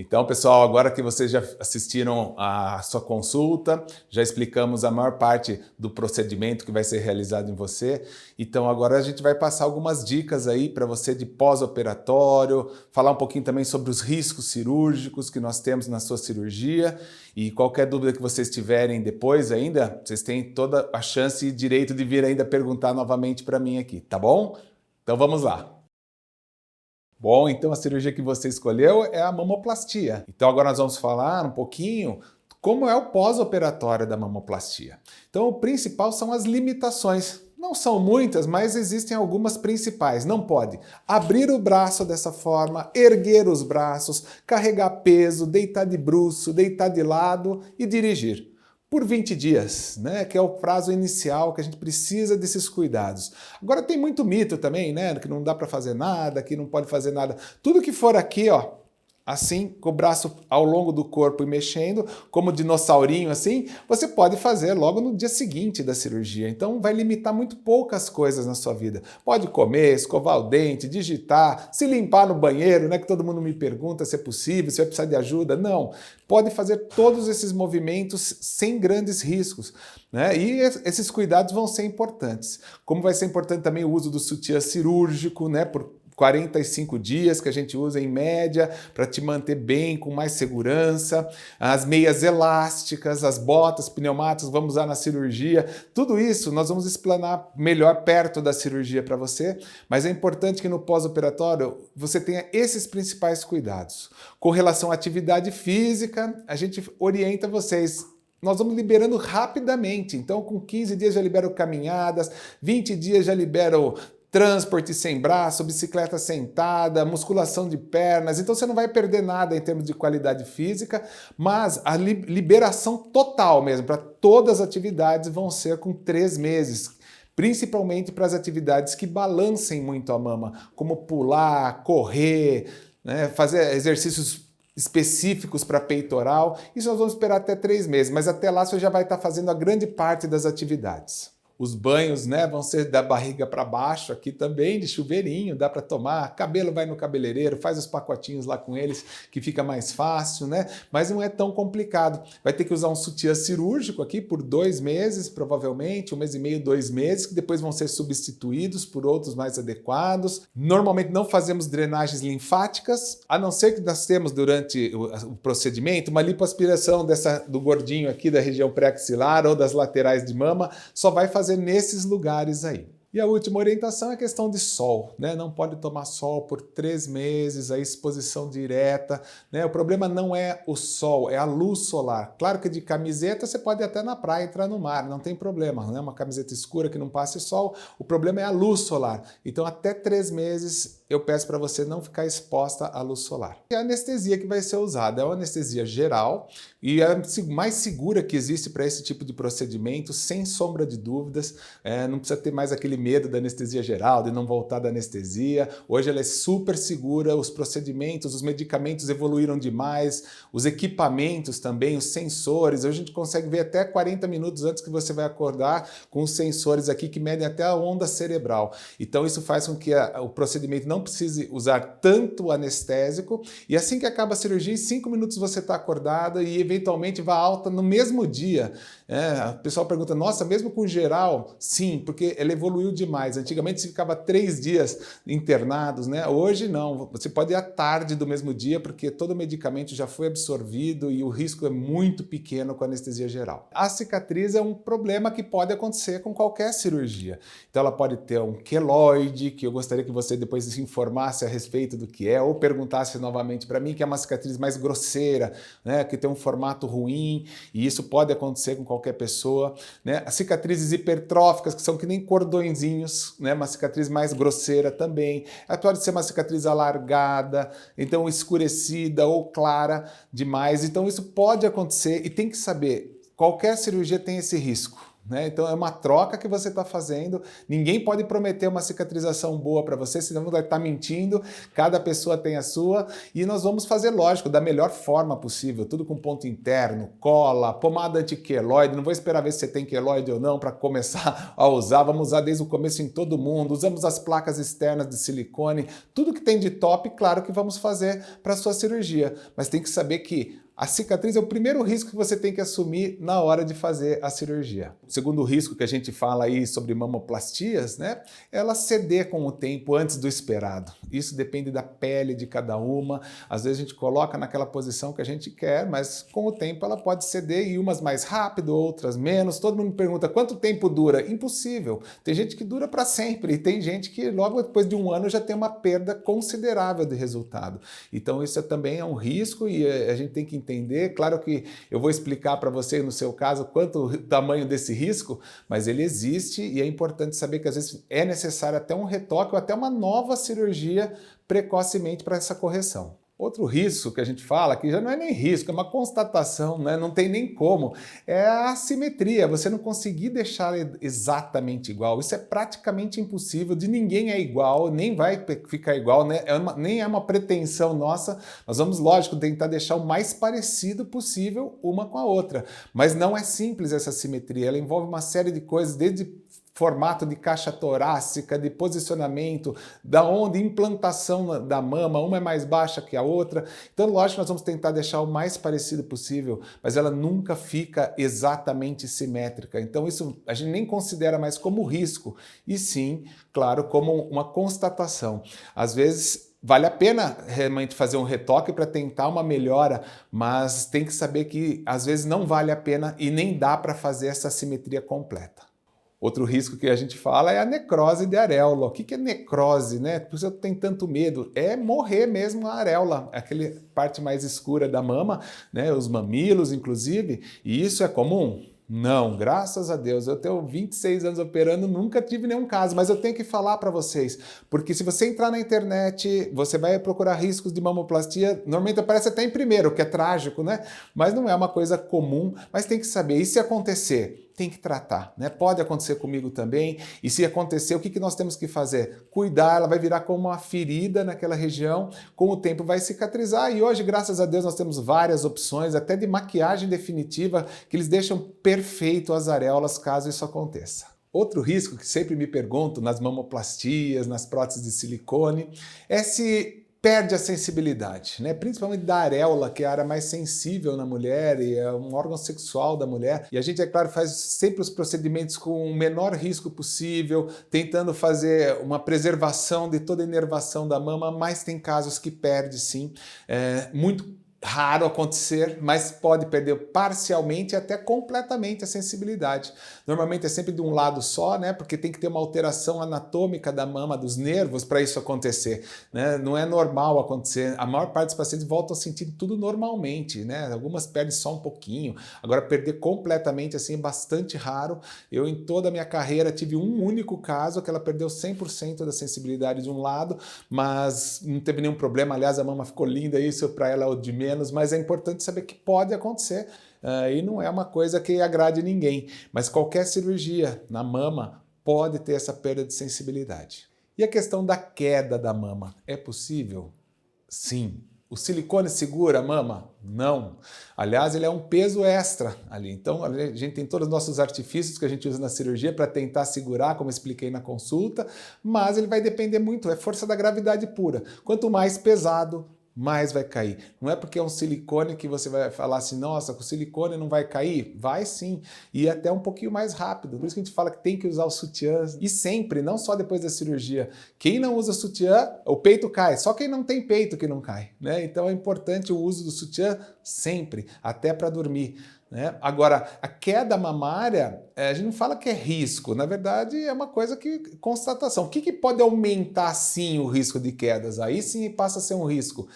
Então, pessoal, agora que vocês já assistiram a sua consulta, já explicamos a maior parte do procedimento que vai ser realizado em você. Então, agora a gente vai passar algumas dicas aí para você de pós-operatório, falar um pouquinho também sobre os riscos cirúrgicos que nós temos na sua cirurgia. E qualquer dúvida que vocês tiverem depois ainda, vocês têm toda a chance e direito de vir ainda perguntar novamente para mim aqui, tá bom? Então, vamos lá. Bom, então a cirurgia que você escolheu é a mamoplastia. Então agora nós vamos falar um pouquinho como é o pós-operatório da mamoplastia. Então o principal são as limitações. Não são muitas, mas existem algumas principais. Não pode abrir o braço dessa forma, erguer os braços, carregar peso, deitar de bruço, deitar de lado e dirigir. Por 20 dias, né, que é o prazo inicial que a gente precisa desses cuidados. Agora tem muito mito também, né, que não dá para fazer nada, que não pode fazer nada. Tudo que for aqui, ó, assim, com o braço ao longo do corpo e mexendo, como dinossaurinho assim, você pode fazer logo no dia seguinte da cirurgia. Então vai limitar muito poucas coisas na sua vida. Pode comer, escovar o dente, digitar, se limpar no banheiro, né, que todo mundo me pergunta se é possível, se vai precisar de ajuda. Não, pode fazer todos esses movimentos sem grandes riscos, né? E esses cuidados vão ser importantes. Como vai ser importante também o uso do sutiã cirúrgico, né, por 45 dias que a gente usa em média para te manter bem, com mais segurança, as meias elásticas, as botas pneumáticas, vamos usar na cirurgia, tudo isso nós vamos explanar melhor perto da cirurgia para você, mas é importante que no pós-operatório você tenha esses principais cuidados. Com relação à atividade física, a gente orienta vocês. Nós vamos liberando rapidamente, então com 15 dias já libero caminhadas, 20 dias já libero transporte sem braço, bicicleta sentada, musculação de pernas, então você não vai perder nada em termos de qualidade física, mas a liberação total mesmo, para todas as atividades vão ser com 3 meses, principalmente para as atividades que balancem muito a mama, como pular, correr, né, fazer exercícios específicos para peitoral, isso nós vamos esperar até 3 meses, mas até lá você já vai estar fazendo a grande parte das atividades. Os banhos, né, vão ser da barriga para baixo aqui também, de chuveirinho, dá para tomar. Cabelo vai no cabeleireiro, faz os pacotinhos lá com eles, que fica mais fácil, né? Mas não é tão complicado. Vai ter que usar um sutiã cirúrgico aqui por 2 meses, provavelmente, 1 mês e meio, 2 meses, que depois vão ser substituídos por outros mais adequados. Normalmente não fazemos drenagens linfáticas, a não ser que nós temos durante o procedimento uma lipoaspiração do gordinho aqui da região pré-axilar ou das laterais de mama, só vai fazer nesses lugares aí. E a última orientação é a questão de sol, né? Não pode tomar sol por 3 meses, a exposição direta, né? O problema não é o sol, é a luz solar. Claro que de camiseta você pode ir até na praia entrar no mar, não tem problema, né? Uma camiseta escura que não passe sol, o problema é a luz solar. Então até 3 meses eu peço para você não ficar exposta à luz solar. E a anestesia que vai ser usada é uma anestesia geral e a mais segura que existe para esse tipo de procedimento, sem sombra de dúvidas. Não precisa ter mais aquele medo da anestesia geral, de não voltar da anestesia. Hoje ela é super segura, os procedimentos, os medicamentos evoluíram demais, os equipamentos também, os sensores. Hoje a gente consegue ver até 40 minutos antes que você vai acordar com os sensores aqui que medem até a onda cerebral. Então isso faz com que o procedimento não precise usar tanto anestésico e assim que acaba a cirurgia, em 5 minutos você está acordada e eventualmente vai alta no mesmo dia. O pessoal pergunta, nossa, mesmo com geral? Sim, porque ela evoluiu demais. Antigamente você ficava 3 dias internados, né? Hoje não, você pode ir à tarde do mesmo dia porque todo o medicamento já foi absorvido e o risco é muito pequeno com a anestesia geral. A cicatriz é um problema que pode acontecer com qualquer cirurgia. Então ela pode ter um queloide, que eu gostaria que você depois se informasse a respeito do que é, ou perguntasse novamente para mim, que é uma cicatriz mais grosseira, né? Que tem um formato ruim, e isso pode acontecer com qualquer pessoa, né? As cicatrizes hipertróficas, que são que nem cordõezinhos, né? Uma cicatriz mais grosseira também. Ela pode ser uma cicatriz alargada, então escurecida ou clara demais. Então isso pode acontecer e tem que saber, qualquer cirurgia tem esse risco. né? Então é uma troca que você está fazendo, ninguém pode prometer uma cicatrização boa para você, senão vai estar mentindo, cada pessoa tem a sua, e nós vamos fazer, lógico, da melhor forma possível, tudo com ponto interno, cola, pomada antiqueloide, não vou esperar ver se você tem queloide ou não para começar a usar, vamos usar desde o começo em todo mundo, usamos as placas externas de silicone, tudo que tem de top, claro que vamos fazer para a sua cirurgia, mas tem que saber que a cicatriz é o primeiro risco que você tem que assumir na hora de fazer a cirurgia. O segundo risco que a gente fala aí sobre mamoplastias, né, é ela ceder com o tempo antes do esperado. Isso depende da pele de cada uma. Às vezes a gente coloca naquela posição que a gente quer, mas com o tempo ela pode ceder e umas mais rápido, outras menos. Todo mundo me pergunta quanto tempo dura? Impossível. Tem gente que dura para sempre e tem gente que logo depois de um ano já tem uma perda considerável de resultado. Então isso também é um risco e a gente tem que entender. Claro que eu vou explicar para você, no seu caso, quanto o tamanho desse risco, mas ele existe e é importante saber que às vezes é necessário até um retoque ou até uma nova cirurgia precocemente para essa correção. Outro risco que a gente fala, que já não é nem risco, é uma constatação, né? Não tem nem como, é a assimetria, você não conseguir deixar exatamente igual. Isso é praticamente impossível, de ninguém é igual, nem vai ficar igual, né? Nem é uma pretensão nossa. Nós vamos, lógico, tentar deixar o mais parecido possível uma com a outra. Mas não é simples essa assimetria, ela envolve uma série de coisas, desde formato de caixa torácica, de posicionamento, da onde implantação da mama, uma é mais baixa que a outra. Então, lógico, nós vamos tentar deixar o mais parecido possível, mas ela nunca fica exatamente simétrica. Então, isso a gente nem considera mais como risco, e sim, claro, como uma constatação. Às vezes, vale a pena realmente fazer um retoque para tentar uma melhora, mas tem que saber que às vezes não vale a pena e nem dá para fazer essa simetria completa. Outro risco que a gente fala é a necrose de areola. O que é necrose, né? Por isso eu tenho tanto medo. É morrer mesmo a areola, aquela parte mais escura da mama, né? Os mamilos, inclusive. E isso é comum? Não, graças a Deus. Eu tenho 26 anos operando, nunca tive nenhum caso, mas eu tenho que falar para vocês, porque se você entrar na internet, você vai procurar riscos de mamoplastia, normalmente aparece até em primeiro, que é trágico, né? Mas não é uma coisa comum, mas tem que saber. E se acontecer? Tem que tratar, né? Pode acontecer comigo também, e se acontecer, o que nós temos que fazer? Cuidar, ela vai virar como uma ferida naquela região, com o tempo vai cicatrizar, e hoje, graças a Deus, nós temos várias opções, até de maquiagem definitiva, que eles deixam perfeito as areolas, caso isso aconteça. Outro risco que sempre me pergunto nas mamoplastias, nas próteses de silicone, é se perde a sensibilidade, né? Principalmente da areola, que é a área mais sensível na mulher e é um órgão sexual da mulher. E a gente, é claro, faz sempre os procedimentos com o menor risco possível, tentando fazer uma preservação de toda a inervação da mama, mas tem casos que perde sim, muito raro acontecer, mas pode perder parcialmente e até completamente a sensibilidade. Normalmente é sempre de um lado só, né? Porque tem que ter uma alteração anatômica da mama, dos nervos, para isso acontecer, né? Não é normal acontecer. A maior parte dos pacientes voltam a sentir tudo normalmente, né? Algumas perdem só um pouquinho. Agora, perder completamente assim é bastante raro. Eu, em toda a minha carreira, tive um único caso que ela perdeu 100% da sensibilidade de um lado, mas não teve nenhum problema. Aliás, a mama ficou linda, isso para ela é o de menos, mas é importante saber que pode acontecer e não é uma coisa que agrade ninguém, mas qualquer cirurgia na mama pode ter essa perda de sensibilidade. E a questão da queda da mama, é possível? Sim. O silicone segura a mama? Não. Aliás, ele é um peso extra ali. Então, a gente tem todos os nossos artifícios que a gente usa na cirurgia para tentar segurar, como expliquei na consulta, mas ele vai depender muito, é força da gravidade pura. Quanto mais pesado, mais vai cair. Não é porque é um silicone que você vai falar assim, nossa, com silicone não vai cair? Vai sim, e até um pouquinho mais rápido. Por isso que a gente fala que tem que usar o sutiã, e sempre, não só depois da cirurgia. Quem não usa sutiã, o peito cai, só quem não tem peito que não cai, né? Então é importante o uso do sutiã sempre, até para dormir, né? Agora, a queda mamária, a gente não fala que é risco, na verdade é uma coisa que, constatação. O que pode aumentar sim o risco de quedas? Aí sim passa a ser um risco.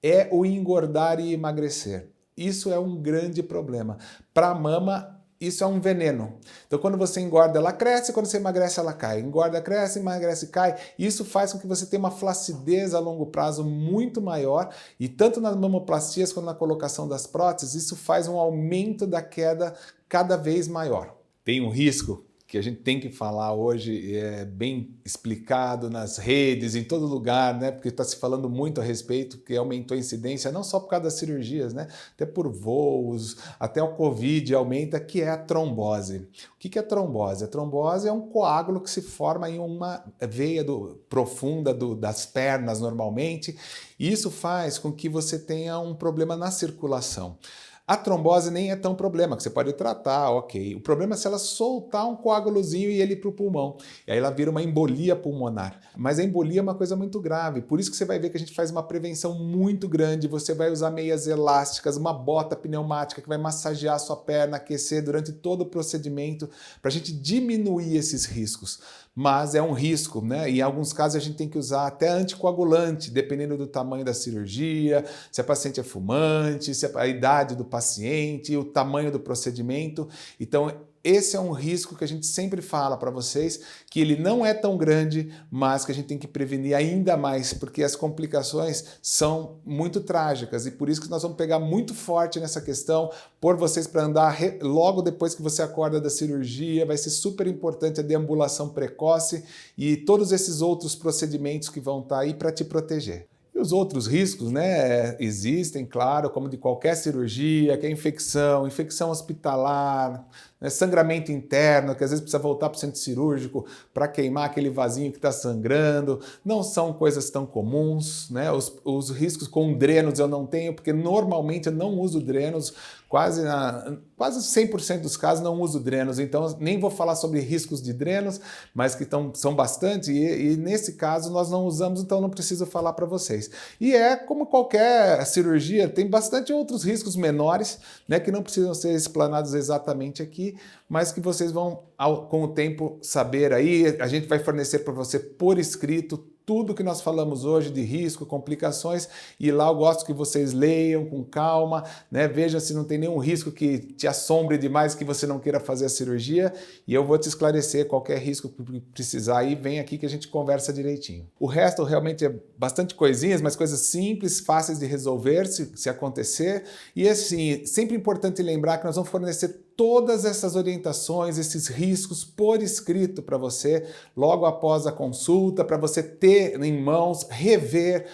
É o engordar e emagrecer. Isso é um grande problema. Para a mama, isso é um veneno. Então, quando você engorda, ela cresce, quando você emagrece, ela cai. Engorda, cresce, emagrece, cai. Isso faz com que você tenha uma flacidez a longo prazo muito maior, e tanto nas mamoplastias quanto na colocação das próteses, isso faz um aumento da queda cada vez maior. Tem um risco que a gente tem que falar hoje, bem explicado nas redes, em todo lugar, né? Porque está se falando muito a respeito, que aumentou a incidência, não só por causa das cirurgias, né? Até por voos, até o Covid aumenta, que é a trombose. O que é a trombose? A trombose é um coágulo que se forma em uma veia profunda das pernas, normalmente, e isso faz com que você tenha um problema na circulação. A trombose nem é tão problema, que você pode tratar, ok. O problema é se ela soltar um coágulozinho e ele ir para o pulmão. E aí ela vira uma embolia pulmonar. Mas a embolia é uma coisa muito grave, por isso que você vai ver que a gente faz uma prevenção muito grande. Você vai usar meias elásticas, uma bota pneumática que vai massagear a sua perna, aquecer durante todo o procedimento, para a gente diminuir esses riscos. Mas é um risco, né? E em alguns casos a gente tem que usar até anticoagulante, dependendo do tamanho da cirurgia, se a paciente é fumante, se a idade do paciente, o tamanho do procedimento. Então, esse é um risco que a gente sempre fala para vocês, que ele não é tão grande, mas que a gente tem que prevenir ainda mais, porque as complicações são muito trágicas e por isso que nós vamos pegar muito forte nessa questão, pôr vocês para andar logo depois que você acorda da cirurgia, vai ser super importante a deambulação precoce e todos esses outros procedimentos que vão estar aí para te proteger. E os outros riscos, né, existem, claro, como de qualquer cirurgia, que é infecção hospitalar, né, sangramento interno, que às vezes precisa voltar para o centro cirúrgico para queimar aquele vasinho que está sangrando. Não são coisas tão comuns, né? Os riscos com drenos eu não tenho, porque normalmente eu não uso drenos, quase 100% dos casos não uso drenos, então nem vou falar sobre riscos de drenos, mas que são bastante, e nesse caso nós não usamos, então não preciso falar para vocês. E é como qualquer cirurgia, tem bastante outros riscos menores, né, que não precisam ser explanados exatamente aqui, mas que vocês vão, com o tempo, saber aí. A gente vai fornecer para você por escrito tudo que nós falamos hoje de risco, complicações, e lá eu gosto que vocês leiam com calma, né? Veja se não tem nenhum risco que te assombre demais, que você não queira fazer a cirurgia, e eu vou te esclarecer qualquer risco que precisar aí, vem aqui que a gente conversa direitinho. O resto realmente é bastante coisinhas, mas coisas simples, fáceis de resolver se acontecer, e assim, sempre importante lembrar que nós vamos fornecer todas essas orientações, esses riscos por escrito para você, logo após a consulta, para você ter em mãos, rever,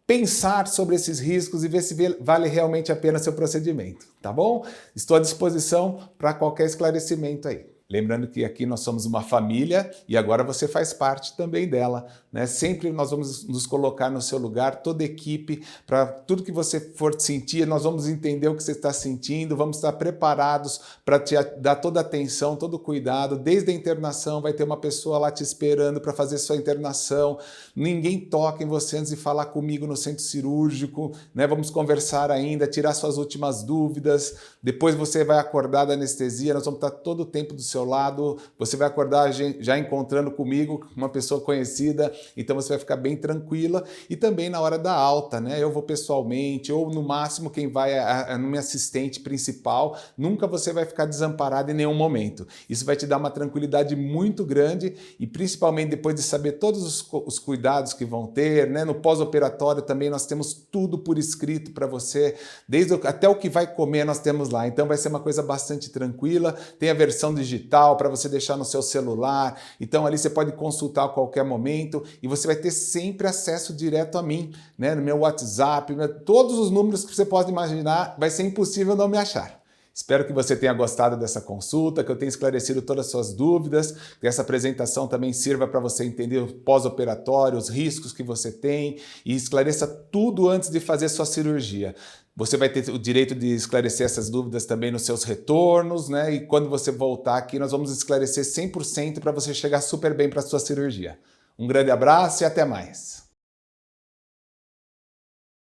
pensar sobre esses riscos e ver se vale realmente a pena seu procedimento, tá bom? Estou à disposição para qualquer esclarecimento aí. Lembrando que aqui nós somos uma família e agora você faz parte também dela, né? Sempre nós vamos nos colocar no seu lugar, toda a equipe, para tudo que você for sentir, nós vamos entender o que você está sentindo, vamos estar preparados para te dar toda a atenção, todo o cuidado. Desde a internação vai ter uma pessoa lá te esperando para fazer sua internação, ninguém toca em você antes de falar comigo no centro cirúrgico, né? Vamos conversar ainda, tirar suas últimas dúvidas, depois você vai acordar da anestesia, nós vamos estar todo o tempo do seu lado, você vai acordar já encontrando comigo, uma pessoa conhecida, então você vai ficar bem tranquila. E também na hora da alta, né? Eu vou pessoalmente, ou no máximo quem vai é no meu assistente principal, nunca você vai ficar desamparado em nenhum momento. Isso vai te dar uma tranquilidade muito grande e principalmente depois de saber todos os cuidados que vão ter, né? No pós-operatório também nós temos tudo por escrito para você, até o que vai comer nós temos lá, então vai ser uma coisa bastante tranquila. Tem a versão digital para você deixar no seu celular, então ali você pode consultar a qualquer momento e você vai ter sempre acesso direto a mim, né? No meu WhatsApp, todos os números que você pode imaginar, vai ser impossível não me achar. Espero que você tenha gostado dessa consulta, que eu tenha esclarecido todas as suas dúvidas, que essa apresentação também sirva para você entender o pós-operatório, os riscos que você tem e esclareça tudo antes de fazer sua cirurgia. Você vai ter o direito de esclarecer essas dúvidas também nos seus retornos, né? E quando você voltar aqui, nós vamos esclarecer 100% para você chegar super bem para a sua cirurgia. Um grande abraço e até mais!